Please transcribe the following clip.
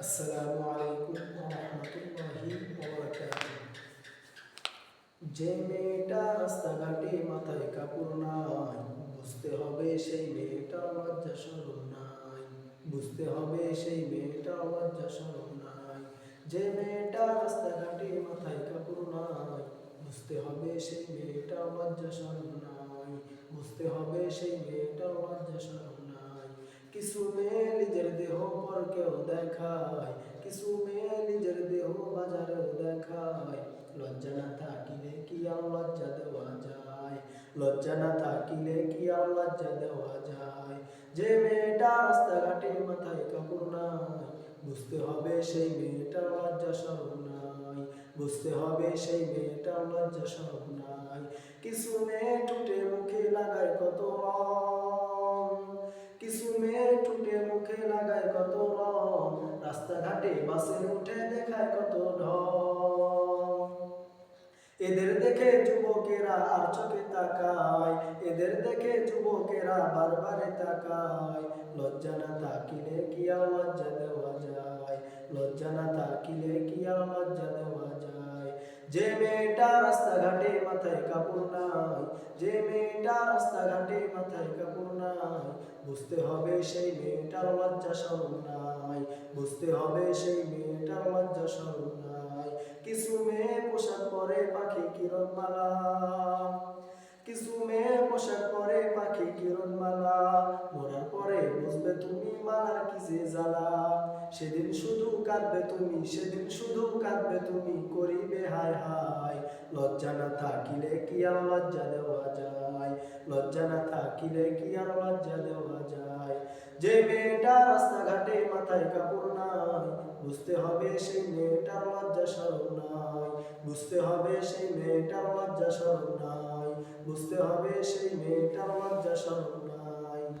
আসসালামু আলাইকুম ওয়া রাহমাতুল্লাহি ওয়া বারাকাতুহু। যে মেয়েটা রাস্তাঘাটে মাথায় কাপড় নাই, বুঝতে হবে সেই মেয়েটা লজ্জা শরম নাই। বুঝতে হবে সেই মেয়েটা লজ্জা শরম নাই। যে মেয়েটা রাস্তাঘাটে মাথায় কাপড় নাই, বুঝতে হবে সেই মেয়েটা লজ্জা শরম নাই। বুঝতে হবে সেই মেয়েটা লজ্জা শরম নাই। কিছু মেয়ে নিজের দেহ পরকেও দেখায়, কিছু মেয়ে নিজের দেহ বাজারেও দেখায়। লজ্জা না থাকিলে কি আর লজ্জা দেওয়া যায়? লজ্জা না থাকিলে কি আর লজ্জা দেওয়া যায়? যে মেয়েটা রাস্তাঘাটে মাথায় কাপড় নাই, বুঝতে হবে সেই মেয়েটা লজ্জা শরম নাই। বুঝতে হবে সেই মেয়েটা লজ্জা শরম নাই। কিছু মেয়ে ঠোঁটে মুখে লাগায় কত রং, কিছু মেয়ে ঠোঁটে মুখে লাগায় কত রং, রাস্তাঘাটে বাসে উঠে দেখায় কত ঢং। এদের দেখে যুবকেরা আর চোখে তাকায়, এদের দেখে যুবকেরা বারবারে তাকায়। লজ্জা না থাকিলে কি আর লজ্জা দেওয়া যায়? লজ্জা না থাকিলে কি আর লজ্জা দেওয়া যায়? যে মেয়েটা রাস্তাঘাটে মাথায় কাপড় নাই, যে মেয়েটা রাস্তাঘাটে মাথায় কাপড় নাই, বুঝতে হবে সেই মেয়েটার লজ্জা শরম নাই। বুঝতে হবে সেই মেয়েটার লজ্জা শরম নাই। কিছু মেয়ে পোশাক পরে পাখি কিরণমালা, কিছু মেয়ে পোশাক পরে পাখি কিরণমালা, মরার পরে বুঝবে তুমি মালার কি যে জ্বালা। সেদিন শুধু কাঁদবে তুমি, সেদিন শুধু কাঁদবে তুমি, করিবে হায় হায়। লজ্জা না থাকিলে কি আর লজ্জা দেওয়া যায়? লজ্জা না থাকিলে কি আর লজ্জা দেওয়া যায়? যে মেয়েটা রাস্তাঘাটে মাথায় কাপড় নাই, বুঝতে হবে সেই মেয়েটার লজ্জা শরম নাই। বুঝতে হবে সেই মেয়েটার লজ্জা শরম নাই। বুঝতে হবে সেই মেয়েটার লজ্জা শরম নাই।